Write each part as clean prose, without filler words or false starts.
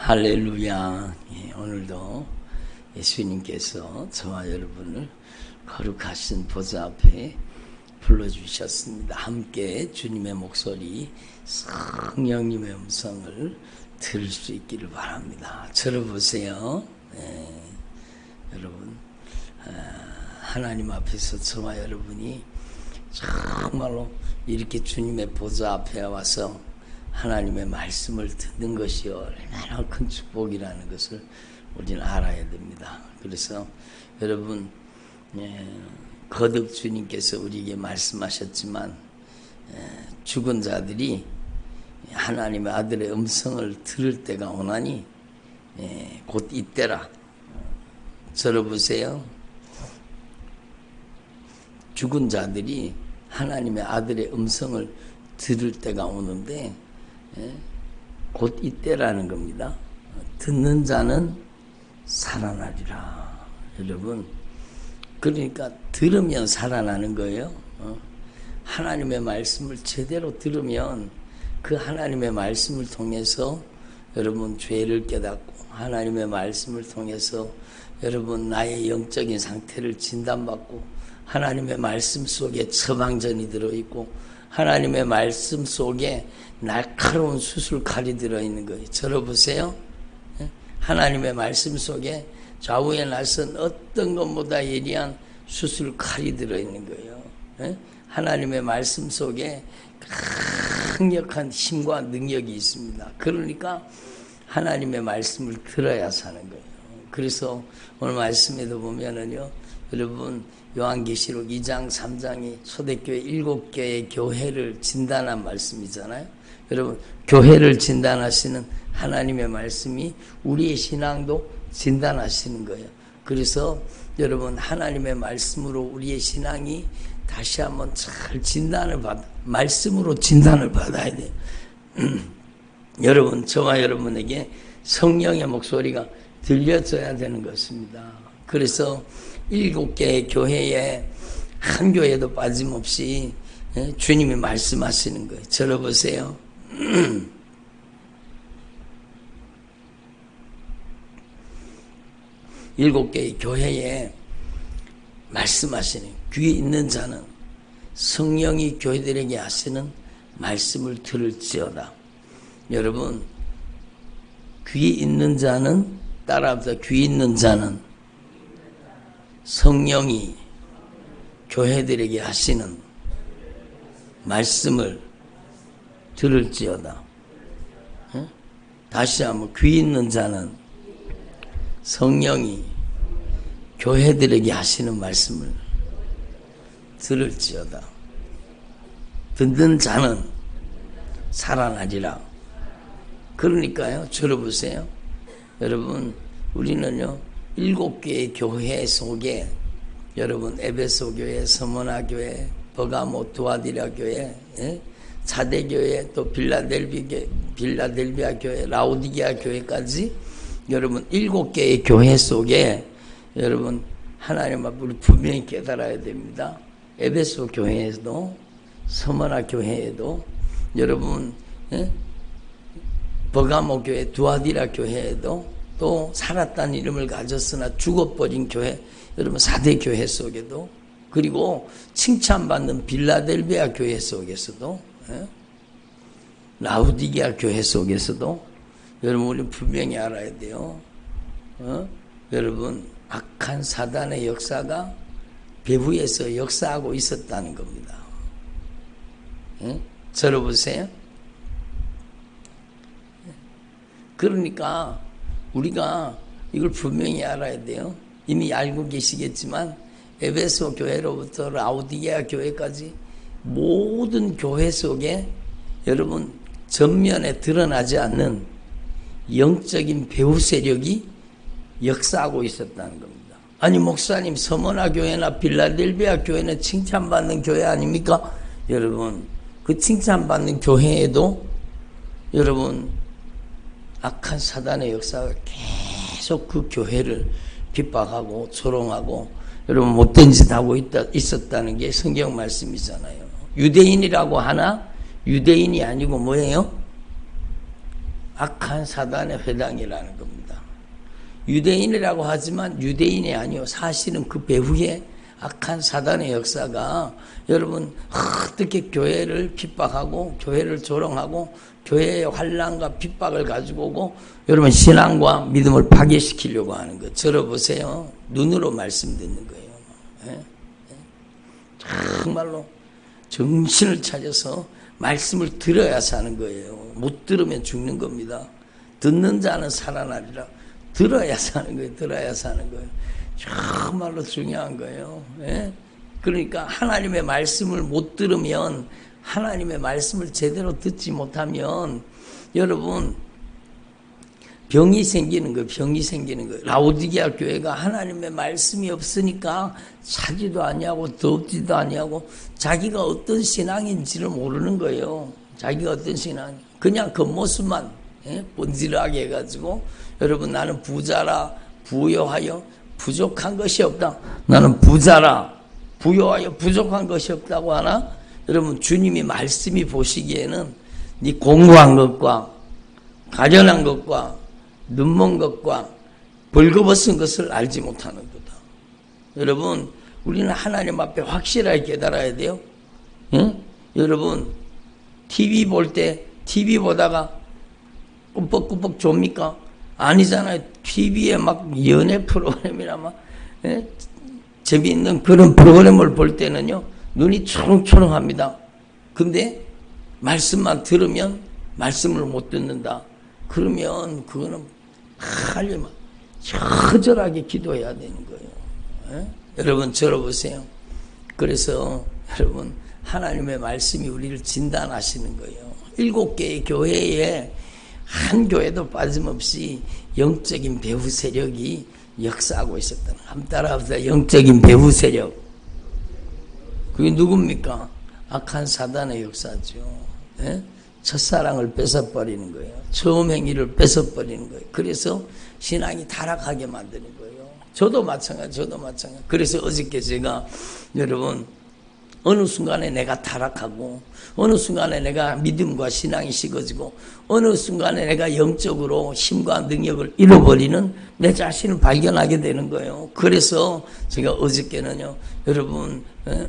할렐루야. 오늘도 예수님께서 저와 여러분을 거룩하신 보좌 앞에 불러주셨습니다. 함께 주님의 목소리, 성령님의 음성을 들을 수 있기를 바랍니다. 들어보세요. 여러분, 하나님 앞에서 저와 여러분이 정말로 이렇게 주님의 보좌 앞에 와서 하나님의 말씀을 듣는 것이 얼마나 큰 축복이라는 것을 우리는 알아야 됩니다. 그래서 여러분, 거듭 주님께서 우리에게 말씀하셨지만 죽은 자들이 하나님의 아들의 음성을 들을 때가 오나니 곧 이때라. 들어보세요. 죽은 자들이 하나님의 아들의 음성을 들을 때가 오는데 곧 이때라는 겁니다. 듣는 자는 살아나리라. 여러분, 그러니까 들으면 살아나는 거예요. 하나님의 말씀을 제대로 들으면 그 하나님의 말씀을 통해서 여러분 죄를 깨닫고, 하나님의 말씀을 통해서 여러분 나의 영적인 상태를 진단받고, 하나님의 말씀 속에 처방전이 들어있고, 하나님의 말씀 속에 날카로운 수술칼이 들어있는 거예요. 들어보세요. 하나님의 말씀 속에 좌우에 나선 어떤 것보다 예리한 수술칼이 들어있는 거예요. 하나님의 말씀 속에 강력한 힘과 능력이 있습니다. 그러니까 하나님의 말씀을 들어야 사는 거예요. 그래서 오늘 말씀에도 보면은요, 여러분, 요한계시록 2장 3장이 초대교회 7개의 교회를 진단한 말씀이잖아요. 여러분, 교회를 진단하시는 하나님의 말씀이 우리의 신앙도 진단하시는 거예요. 그래서 여러분, 하나님의 말씀으로 우리의 신앙이 다시 한번 잘 말씀으로 진단을 받아야 돼요. 여러분, 저와 여러분에게 성령의 목소리가 들려져야 되는 것입니다. 그래서 7개의 교회에 한 교회도 빠짐없이 주님이 말씀하시는 거예요. 들어보세요. 7개의 교회에 말씀하시는, 귀 있는 자는 성령이 교회들에게 하시는 말씀을 들을지어다. 여러분, 귀 있는 자는, 따라합시다. 귀 있는 자는 성령이 교회들에게 하시는 말씀을 들을지어다. 다시 한번, 귀 있는 자는 성령이 교회들에게 하시는 말씀을 들을지어다. 듣는 자는 살아나리라. 그러니까요, 들어보세요. 여러분, 우리는요, 7개의 교회 속에 여러분, 에베소 교회, 서머나 교회, 버가모 두아디라 교회, 사대 교회, 또 빌라델비아 교회, 라오디게아 교회까지 여러분 7개의 교회 속에 여러분 하나님 앞에 우리 분명히 깨달아야 됩니다. 에베소 교회에도, 서머나 교회에도, 여러분 버가모 교회, 두아디라 교회에도, 또 살았다는 이름을 가졌으나 죽어버린 교회, 여러분 4대 교회 속에도, 그리고 칭찬받는 빌라델비아 교회 속에서도, 라우디게아 교회 속에서도 여러분 우리 분명히 알아야 돼요. 여러분, 악한 사단의 역사가 배후에서 역사하고 있었다는 겁니다. 들어보세요. 그러니까 우리가 이걸 분명히 알아야 돼요. 이미 알고 계시겠지만 에베소 교회로부터 라오디게아 교회까지 모든 교회 속에 여러분 전면에 드러나지 않는 영적인 배후 세력이 역사하고 있었다는 겁니다. 아니, 목사님, 서머나 교회나 빌라델비아 교회는 칭찬받는 교회 아닙니까? 여러분, 그 칭찬받는 교회에도 여러분 악한 사단의 역사가 계속 그 교회를 핍박하고 조롱하고 여러분 못된 짓 하고 있었다는 게 성경 말씀이잖아요. 유대인이라고 하나 유대인이 아니고 뭐예요? 악한 사단의 회당이라는 겁니다. 유대인이라고 하지만 유대인이 아니요. 사실은 그 배후에 악한 사단의 역사가 여러분 어떻게 교회를 핍박하고 교회를 조롱하고 교회의 환난과 핍박을 가지고 오고 여러분 신앙과 믿음을 파괴시키려고 하는 거. 들어보세요. 눈으로 말씀 듣는 거예요. 예? 정말로 정신을 차려서 말씀을 들어야 사는 거예요. 못 들으면 죽는 겁니다. 듣는 자는 살아나리라. 들어야 사는 거예요. 들어야 사는 거예요. 정말로 중요한 거예요. 예? 그러니까 하나님의 말씀을 못 들으면, 하나님의 말씀을 제대로 듣지 못하면 여러분 병이 생기는 거예요. 병이 생기는 거예요. 라오디게아 교회가 하나님의 말씀이 없으니까 차지도 아니하고 덥지도 아니하고 자기가 어떤 신앙인지를 모르는 거예요. 자기가 어떤 신앙, 그냥 겉모습만 본질하게 해가지고 여러분 나는 부자라 부요하여 부족한 것이 없다. 나는 부자라 부요하여 부족한 것이 없다고 하나? 여러분 주님이 말씀이 보시기에는 네 공부한 것과 가련한 것과 눈먼 것과 벌거벗은 것을 알지 못하는 거다. 여러분 우리는 하나님 앞에 확실하게 깨달아야 돼요. 응? 여러분 TV 볼 때 TV 보다가 꾸벅꾸벅 좁니까? 아니잖아요. TV에 막 연애 프로그램이나 막 재미있는 그런 프로그램을 볼 때는요 눈이 초롱초롱합니다. 근데 말씀만 들으면 말씀을 못 듣는다. 그러면 그거는 빨리 막 처절하게 기도해야 되는 거예요. 여러분 들어보세요. 그래서 여러분 하나님의 말씀이 우리를 진단하시는 거예요. 7개의 교회에 한 교회도 빠짐없이 영적인 배후 세력이 역사하고 있었다는, 한번 따라합시다. 영적인 배후 세력. 그게 누굽니까? 악한 사단의 역사죠. 예? 첫사랑을 뺏어버리는 거예요. 처음 행위를 뺏어버리는 거예요. 그래서 신앙이 타락하게 만드는 거예요. 저도 마찬가지. 그래서 어저께 제가 여러분 어느 순간에 내가 타락하고 어느 순간에 내가 믿음과 신앙이 식어지고 어느 순간에 내가 영적으로 힘과 능력을 잃어버리는 내 자신을 발견하게 되는 거예요. 그래서 제가 어저께는요 여러분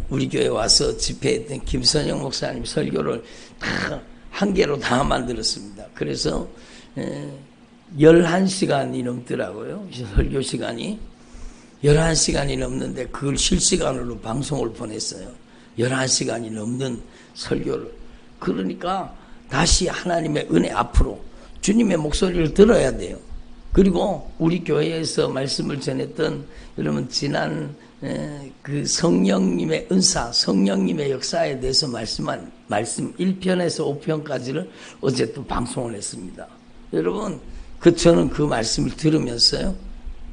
우리 교회 와서 집회했던 김선영 목사님 설교를 다 한 개로 다 만들었습니다. 그래서 11시간이 넘더라고요. 설교 시간이 11시간이 넘는데 그걸 실시간으로 방송을 보냈어요. 11시간이 넘는 설교를. 그러니까 다시 하나님의 은혜 앞으로 주님의 목소리를 들어야 돼요. 그리고 우리 교회에서 말씀을 전했던 여러분 지난 그 성령님의 은사, 성령님의 역사에 대해서 말씀 1편에서 5편까지를 어제 또 방송을 했습니다. 여러분 저는 그 말씀을 들으면서요,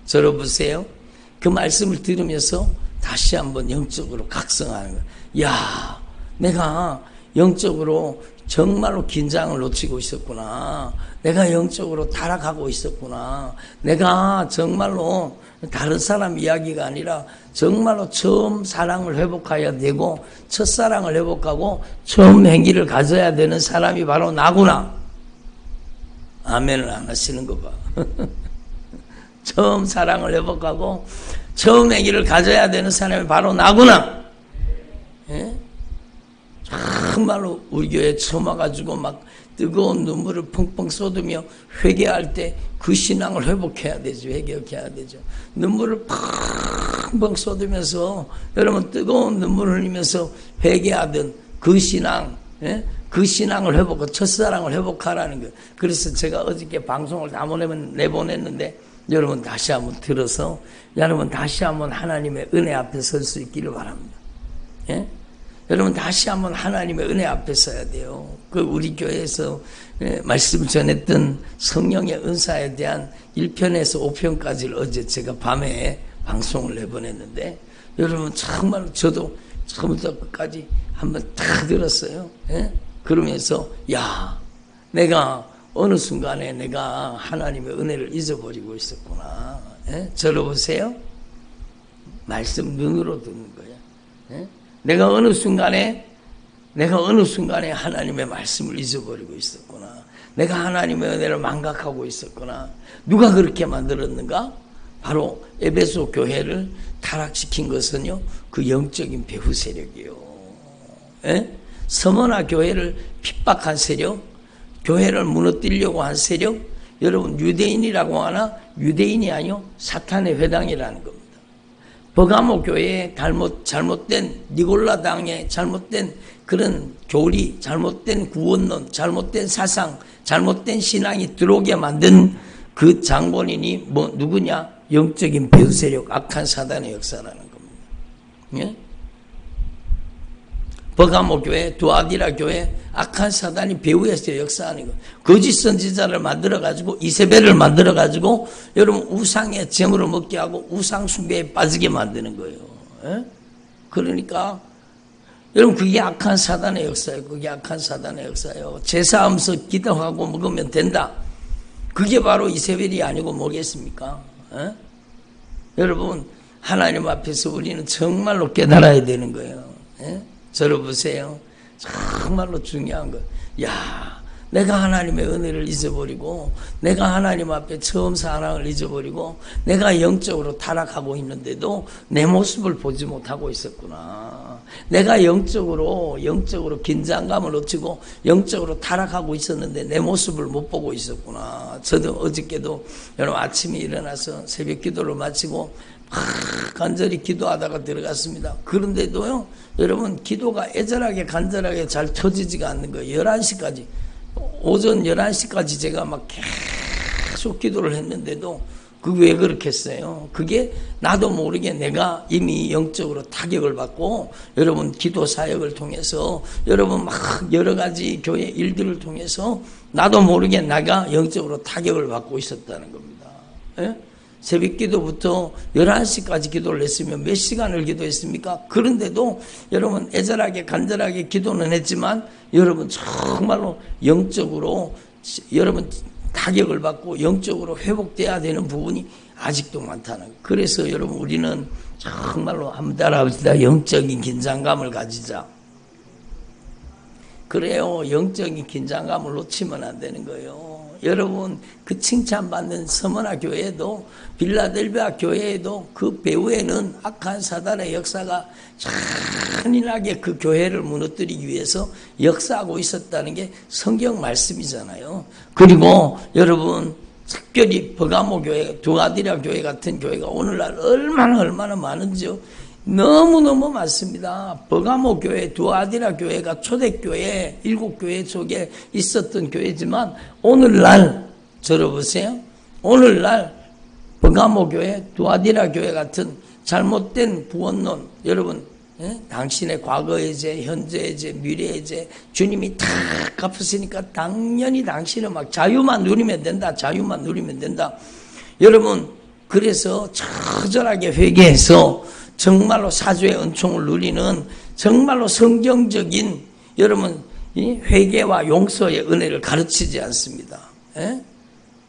들어보세요. 그 말씀을 들으면서 다시 한번 영적으로 각성하는 거예요. 야, 내가 영적으로 정말로 긴장을 놓치고 있었구나. 내가 영적으로 타락하고 있었구나. 내가 정말로 다른 사람 이야기가 아니라 정말로 처음 사랑을 회복해야 되고 첫사랑을 회복하고 처음 행기를 가져야 되는 사람이 바로 나구나. 아멘을 안 하시는 거 봐. 처음 사랑을 회복하고 처음 행기를 가져야 되는 사람이 바로 나구나. 예? 정말로 우리 교회에 처음 와가지고 막 뜨거운 눈물을 펑펑 쏟으며 회개할 때 그 신앙을 회복해야 되죠. 회개해야 되죠. 눈물을 펑펑 쏟으면서 여러분 뜨거운 눈물을 흘리면서 회개하던 그 신앙, 예? 그 신앙을 회복하고 첫사랑을 회복하라는 거예요. 그래서 제가 어저께 방송을 다 내보냈는데 여러분 다시 한번 들어서 여러분 다시 한번 하나님의 은혜 앞에 설 수 있기를 바랍니다. 예? 여러분 다시 한번 하나님의 은혜 앞에 서야 돼요. 그 우리 교회에서 말씀 전했던 성령의 은사에 대한 1편에서 5편까지를 어제 제가 밤에 방송을 내보냈는데 여러분 정말 저도 처음부터 끝까지 한번 다 들었어요. 예? 그러면서 야, 내가 어느 순간에 내가 하나님의 은혜를 잊어버리고 있었구나. 예? 들어보세요. 말씀 눈으로 듣는 거예요. 예? 내가 어느 순간에 하나님의 말씀을 잊어버리고 있었구나. 내가 하나님의 은혜를 망각하고 있었구나. 누가 그렇게 만들었는가? 바로 에베소 교회를 타락시킨 것은요, 그 영적인 배후 세력이요. 서머나 교회를 핍박한 세력, 교회를 무너뜨리려고 한 세력, 여러분 유대인이라고 하나? 유대인이 아니요, 사탄의 회당이라는 겁니다. 버가모 교회에 잘못된 니골라당의 잘못된 그런 교리, 잘못된 구원론, 잘못된 사상, 잘못된 신앙이 들어오게 만든 그 장본인이 누구냐? 영적인 배후 세력, 악한 사단의 역사라는 겁니다. 예? 버가모 교회, 두아디라 교회, 악한 사단이 배후에서 역사하는 거. 거짓 선지자를 만들어가지고, 이세벨을 만들어가지고, 여러분 우상의 재물을 먹게 하고, 우상 숭배에 빠지게 만드는 거예요. 예? 그러니까, 여러분 그게 악한 사단의 역사예요. 그게 악한 사단의 역사예요. 제사하면서 기도하고 먹으면 된다. 그게 바로 이세벨이 아니고 뭐겠습니까? 예? 여러분, 하나님 앞에서 우리는 정말로 깨달아야 되는 거예요. 예? 저를 보세요. 정말로 중요한 거. 야, 내가 하나님의 은혜를 잊어버리고, 내가 하나님 앞에 처음 사랑을 잊어버리고, 내가 영적으로 타락하고 있는데도 내 모습을 보지 못하고 있었구나. 내가 영적으로 긴장감을 놓치고 영적으로 타락하고 있었는데 내 모습을 못 보고 있었구나. 저도 어저께도 여러분 아침에 일어나서 새벽 기도를 마치고 간절히 기도하다가 들어갔습니다. 그런데도요, 여러분 기도가 애절하게 간절하게 잘 터지지가 않는 거예요. 11시까지, 오전 11시까지 제가 막 계속 기도를 했는데도 그게 왜 그렇겠어요? 그게 나도 모르게 내가 이미 영적으로 타격을 받고, 여러분 기도 사역을 통해서, 여러분 막 여러 가지 교회 일들을 통해서 나도 모르게 내가 영적으로 타격을 받고 있었다는 겁니다. 예? 새벽 기도부터 11시까지 기도를 했으면 몇 시간을 기도했습니까? 그런데도 여러분 애절하게 간절하게 기도는 했지만, 여러분 정말로 영적으로 여러분 타격을 받고 영적으로 회복돼야 되는 부분이 아직도 많다는 거예요. 그래서 여러분 우리는 정말로 한번 따라합시다. 영적인 긴장감을 가지자. 그래요. 영적인 긴장감을 놓치면 안 되는 거예요. 여러분 그 칭찬받는 서머나 교회에도, 빌라델비아 교회에도 그 배후에는 악한 사단의 역사가 잔인하게 그 교회를 무너뜨리기 위해서 역사하고 있었다는 게 성경 말씀이잖아요. 그리고 여러분 특별히 버가모 교회, 두아디라 교회 같은 교회가 오늘날 얼마나 많은지요. 너무너무 많습니다. 버가모 교회, 두아디라 교회가 초대교회, 7교회 속에 있었던 교회지만 오늘날 들어보세요. 오늘날 버가모 교회, 두아디라 교회 같은 잘못된 구원론, 여러분 당신의 과거의 죄, 현재의 죄, 미래의 죄 주님이 다 갚았으니까 당연히 당신은 막 자유만 누리면 된다. 자유만 누리면 된다. 여러분 그래서 처절하게 회개해서 정말로 사주의 은총을 누리는 정말로 성경적인 여러분 이 회개와 용서의 은혜를 가르치지 않습니다.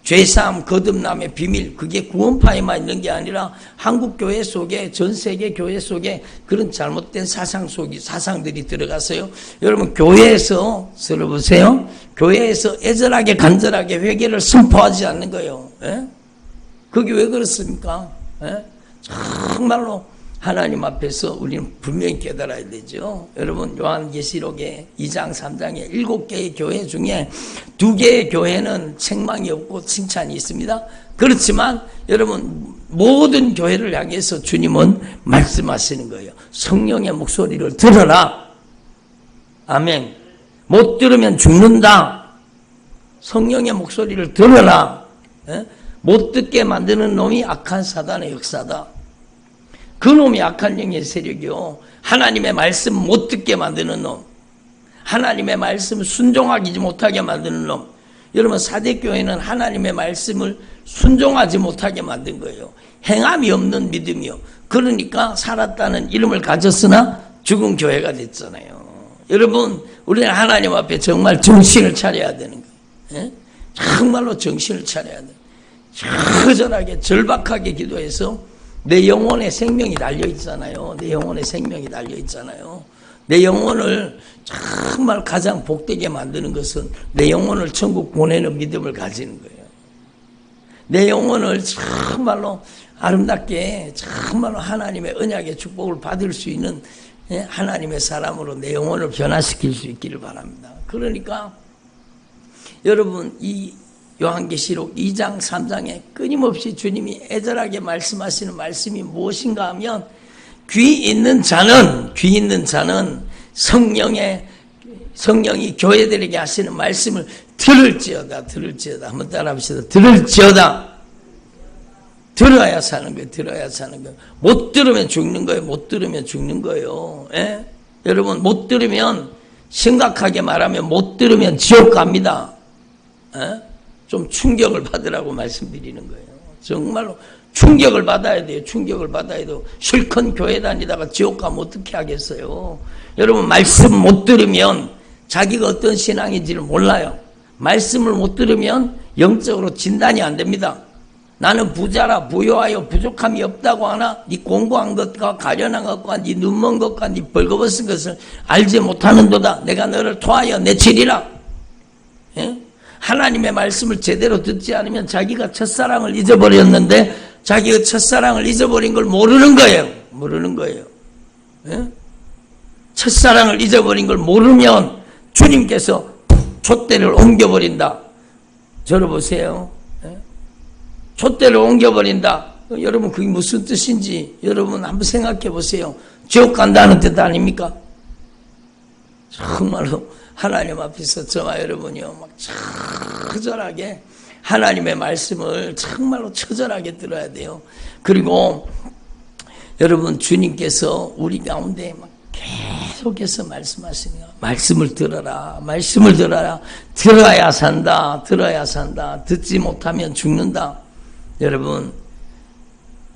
죄사함 거듭남의 비밀, 그게 구원파에만 있는 게 아니라 한국 교회 속에, 전 세계 교회 속에 그런 잘못된 사상들이 들어가서요. 여러분 교회에서 들어보세요. 교회에서 애절하게 간절하게 회개를 선포하지 않는 거예요. 그게 왜 그렇습니까? 정말로 하나님 앞에서 우리는 분명히 깨달아야 되죠. 여러분 요한계시록의 2장 3장에 7개의 교회 중에 2개의 교회는 책망이 없고 칭찬이 있습니다. 그렇지만 여러분 모든 교회를 향해서 주님은 말씀하시는 거예요. 성령의 목소리를 들어라. 아멘. 못 들으면 죽는다. 성령의 목소리를 들어라. 못 듣게 만드는 놈이 악한 사단의 역사다. 그 놈이 악한 영의 세력이요. 하나님의 말씀 못 듣게 만드는 놈. 하나님의 말씀 순종하지 못하게 만드는 놈. 여러분 사대교회는 하나님의 말씀을 순종하지 못하게 만든 거예요. 행함이 없는 믿음이요. 그러니까 살았다는 이름을 가졌으나 죽은 교회가 됐잖아요. 여러분 우리는 하나님 앞에 정말 정신을 차려야 되는 거예요. 정말로 정신을 차려야 돼요. 처절하게 절박하게 기도해서 내 영혼의 생명이 달려있잖아요. 내 영혼의 생명이 달려있잖아요. 내 영혼을 정말 가장 복되게 만드는 것은 내 영혼을 천국 보내는 믿음을 가지는 거예요. 내 영혼을 정말로 아름답게 정말로 하나님의 언약의 축복을 받을 수 있는 하나님의 사람으로 내 영혼을 변화시킬 수 있기를 바랍니다. 그러니까 여러분 이 요한계시록 2장 3장에 끊임없이 주님이 애절하게 말씀하시는 말씀이 무엇인가 하면 귀 있는 자는 성령이 교회들에게 하시는 말씀을 들을지어다. 한번 따라합시다. 들어야 사는 거예요. 못 들으면 죽는 거예요. 예? 여러분 못 들으면 심각하게 말하면 못 들으면 지옥 갑니다. 예? 좀 충격을 받으라고 말씀드리는 거예요. 정말로 충격을 받아야 돼요. 실컷 교회 다니다가 지옥 가면 어떻게 하겠어요. 여러분 말씀 못 들으면 자기가 어떤 신앙인지를 몰라요. 말씀을 못 들으면 영적으로 진단이 안 됩니다. 나는 부자라 부유하여 부족함이 없다고 하나 네 공부한 것과 가련한 것과 네 눈먼 것과 네 벌거벗은 것을 알지 못하는도다. 내가 너를 토하여 내치리라. 예? 하나님의 말씀을 제대로 듣지 않으면 자기가 첫사랑을 잊어버렸는데 자기가 첫사랑을 잊어버린 걸 모르는 거예요. 예? 첫사랑을 잊어버린 걸 모르면 주님께서 촛대를 옮겨버린다. 들어보세요. 예? 촛대를 옮겨버린다. 여러분 그게 무슨 뜻인지 여러분 한번 생각해 보세요. 지옥 간다는 뜻 아닙니까? 정말로 하나님 앞에서 저와 여러분이요 막 처절하게 하나님의 말씀을 정말로 처절하게 들어야 돼요. 그리고 여러분 주님께서 우리 가운데 막 계속해서 말씀하시네요. 말씀을 들어라. 들어야 산다. 듣지 못하면 죽는다. 여러분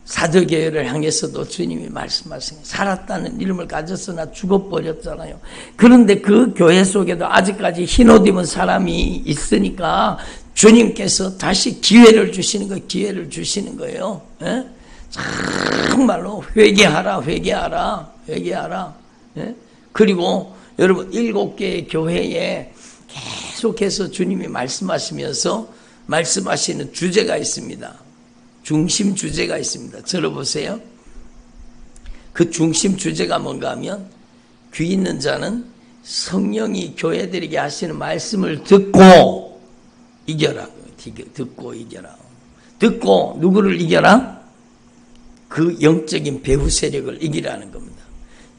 사도교회를 향해서도 주님이 말씀하시는 살았다는 이름을 가졌으나 죽어버렸잖아요. 그런데 그 교회 속에도 아직까지 흰옷 입은 사람이 있으니까 주님께서 다시 기회를 주시는 거예요. 예? 정말로 회개하라. 예? 그리고 여러분 7개의 교회에 계속해서 주님이 말씀하시면서 말씀하시는 주제가 있습니다. 중심 주제가 있습니다. 들어보세요. 그 중심 주제가 뭔가 하면 귀 있는 자는 성령이 교회들에게 하시는 말씀을 듣고 이겨라. 듣고 누구를 이겨라? 그 영적인 배후 세력을 이기라는 겁니다.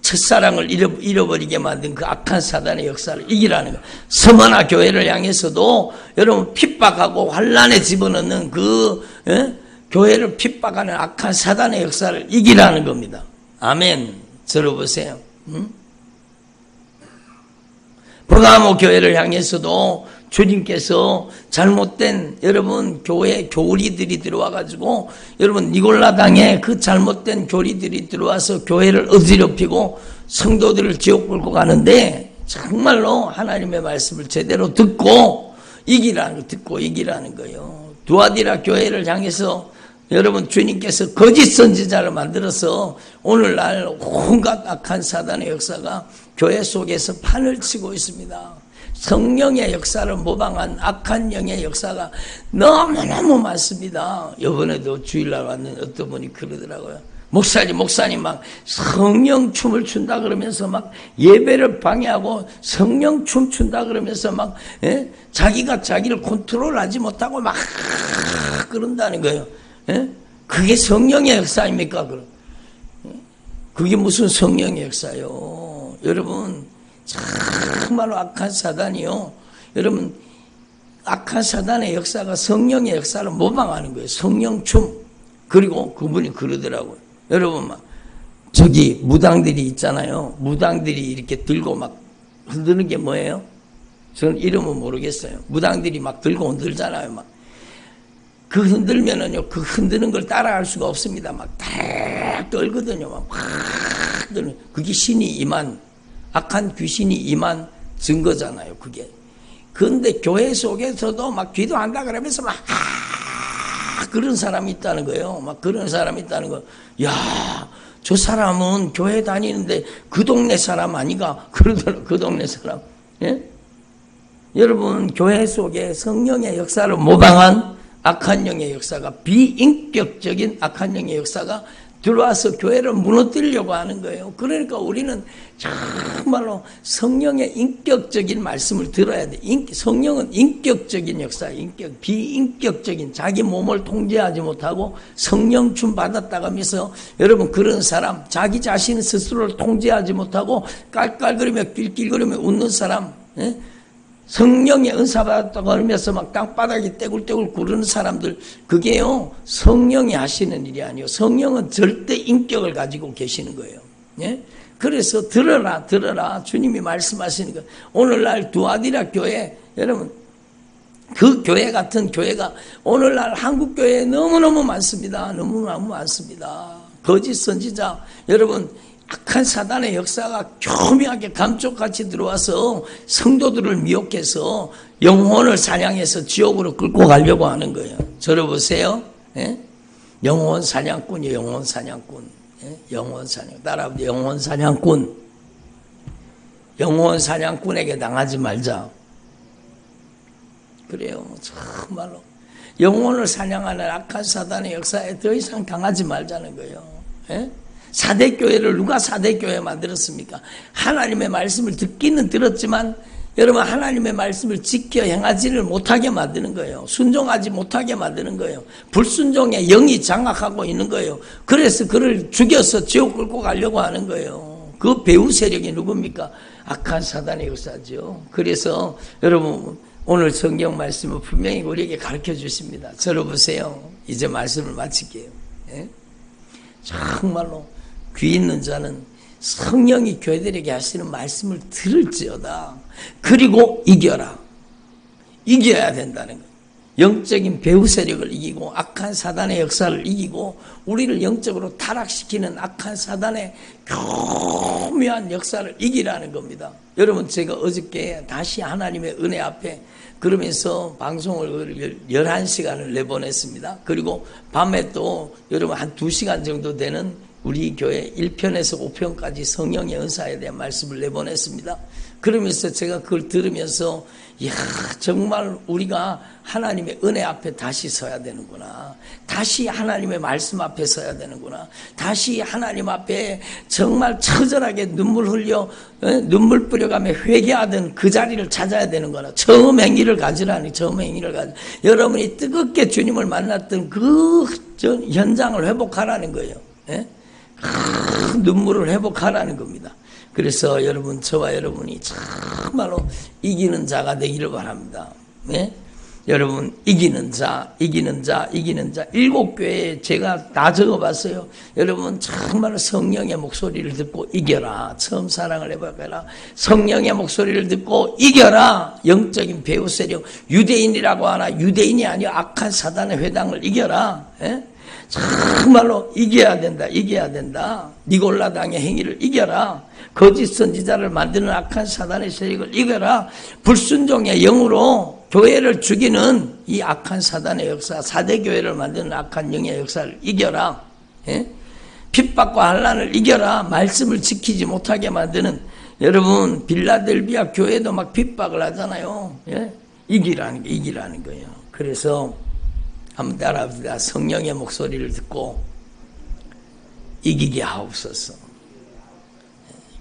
첫사랑을 잃어버리게 만든 그 악한 사단의 역사를 이기라는 거예요. 서머나 교회를 향해서도 여러분 핍박하고 환난에 집어넣는 교회를 핍박하는 악한 사단의 역사를 이기라는 겁니다. 아멘. 들어보세요. 버가모 교회를 향해서도 주님께서 잘못된 여러분 교회 교리들이 들어와가지고 여러분 니골라당에 그 잘못된 교리들이 들어와서 교회를 어지럽히고 성도들을 지옥 끌고 가는데 정말로 하나님의 말씀을 제대로 듣고 이기라는 거예요. 두아디라 교회를 향해서 여러분 주님께서 거짓 선지자를 만들어서 오늘날 온갖 악한 사단의 역사가 교회 속에서 판을 치고 있습니다. 성령의 역사를 모방한 악한 영의 역사가 너무너무 많습니다. 이번에도 주일날 왔는 어떤 분이 그러더라고요. 목사님 막 성령 춤을 춘다 그러면서 막 예배를 방해하고 성령 춤 춘다 그러면서 막 자기가 자기를 컨트롤하지 못하고 막 그런다는 거예요. 그게 성령의 역사입니까? 그게 무슨 성령의 역사요? 여러분 정말로 악한 사단이요. 여러분 악한 사단의 역사가 성령의 역사를 모방하는 거예요. 성령춤. 그리고 그분이 그러더라고요. 여러분 막 저기 무당들이 있잖아요. 무당들이 이렇게 들고 막 흔드는 게 뭐예요? 저는 이름은 모르겠어요. 무당들이 막 들고 흔들잖아요. 막 그 흔들면은요, 그 흔드는 걸 따라할 수가 없습니다. 막 탁 떨거든요. 막 떨는. 그게 신이 임한, 악한 귀신이 임한 증거잖아요. 그게. 그런데 교회 속에서도 막 기도한다 그러면서 막 그런 사람이 있다는 거예요. 막 그런 사람이 있다는 거. 야, 저 사람은 교회 다니는데 그 동네 사람 아니가? 그러더라, 그 동네 사람. 예? 여러분, 교회 속에 성령의 역사를 모방한 악한 영의 역사가, 비인격적인 악한 영의 역사가 들어와서 교회를 무너뜨리려고 하는 거예요. 그러니까 우리는 정말로 성령의 인격적인 말씀을 들어야 돼. 성령은 인격적인 역사, 비인격적인, 자기 몸을 통제하지 못하고 성령 춤 받았다고 하면서, 여러분, 그런 사람, 자기 자신 스스로를 통제하지 못하고 깔깔거리며 낄낄거리며 웃는 사람, 예? 성령의 은사 받았다고 하면서 막 땅바닥에 떼굴떼굴 구르는 사람들, 그게요, 성령이 하시는 일이 아니에요. 성령은 절대 인격을 가지고 계시는 거예요. 예? 그래서 들어라. 주님이 말씀하시는 거. 오늘날 두아디라 교회, 여러분, 그 교회 같은 교회가 오늘날 한국 교회에 너무너무 많습니다. 너무너무 많습니다. 거짓 선지자, 여러분, 악한 사단의 역사가 교묘하게 감쪽같이 들어와서 성도들을 미혹해서 영혼을 사냥해서 지옥으로 끌고 가려고 하는 거예요. 들어보세요. 예? 영혼 사냥꾼이에요. 영혼 사냥꾼. 예? 영혼 사냥. 따라합니다. 영혼 사냥꾼. 영혼 사냥꾼에게 당하지 말자. 그래요. 정말로. 영혼을 사냥하는 악한 사단의 역사에 더 이상 당하지 말자는 거예요. 예? 사대교회를 누가 사대교회 만들었습니까? 하나님의 말씀을 듣기는 들었지만 여러분, 하나님의 말씀을 지켜 행하지를 못하게 만드는 거예요. 순종하지 못하게 만드는 거예요. 불순종의 영이 장악하고 있는 거예요. 그래서 그를 죽여서 지옥 끌고 가려고 하는 거예요. 그 배후 세력이 누굽니까? 악한 사단의 역사죠. 그래서 여러분, 오늘 성경 말씀을 분명히 우리에게 가르쳐 주십니다. 들어보세요. 이제 말씀을 마칠게요. 예? 정말로 귀 있는 자는 성령이 교회들에게 하시는 말씀을 들을지어다. 그리고 이겨라. 이겨야 된다는 거예요. 영적인 배후 세력을 이기고 악한 사단의 역사를 이기고 우리를 영적으로 타락시키는 악한 사단의 교묘한 역사를 이기라는 겁니다. 여러분, 제가 어저께 다시 하나님의 은혜 앞에 그러면서 방송을 11시간을 내보냈습니다. 그리고 밤에 또 여러분 한 2시간 정도 되는 우리 교회 1편에서 5편까지 성령의 은사에 대한 말씀을 내보냈습니다. 그러면서 제가 그걸 들으면서, 이야, 정말 우리가 하나님의 은혜 앞에 다시 서야 되는구나. 다시 하나님의 말씀 앞에 서야 되는구나. 다시 하나님 앞에 정말 처절하게 눈물 흘려, 눈물 뿌려가며 회개하던 그 자리를 찾아야 되는구나. 처음 행위를 가지라니, 처음 행위를 가지. 여러분이 뜨겁게 주님을 만났던 그 현장을 회복하라는 거예요. 예? 눈물을 회복하라는 겁니다. 그래서 여러분, 저와 여러분이 정말로 이기는 자가 되기를 바랍니다. 네? 여러분, 이기는 자. 7교회에 제가 다 적어봤어요. 여러분, 정말 성령의 목소리를 듣고 이겨라. 처음 사랑을 해봐라. 성령의 목소리를 듣고 이겨라. 영적인 배후 세력, 유대인이라고 하나, 유대인이 아니라 악한 사단의 회당을 이겨라. 예? 정말로 이겨야 된다. 니골라당의 행위를 이겨라. 거짓 선지자를 만드는 악한 사단의 세력을 이겨라. 불순종의 영으로 교회를 죽이는 이 악한 사단의 역사, 사대교회를 만드는 악한 영의 역사를 이겨라. 예? 핍박과 환난을 이겨라. 말씀을 지키지 못하게 만드는, 여러분, 빌라델비아 교회도 막 핍박을 하잖아요. 예? 이기라는 거예요. 그래서 한번 따라합시다. 성령의 목소리를 듣고 이기게 하옵소서.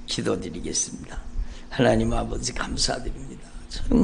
기도드리겠습니다. 하나님 아버지, 감사드립니다.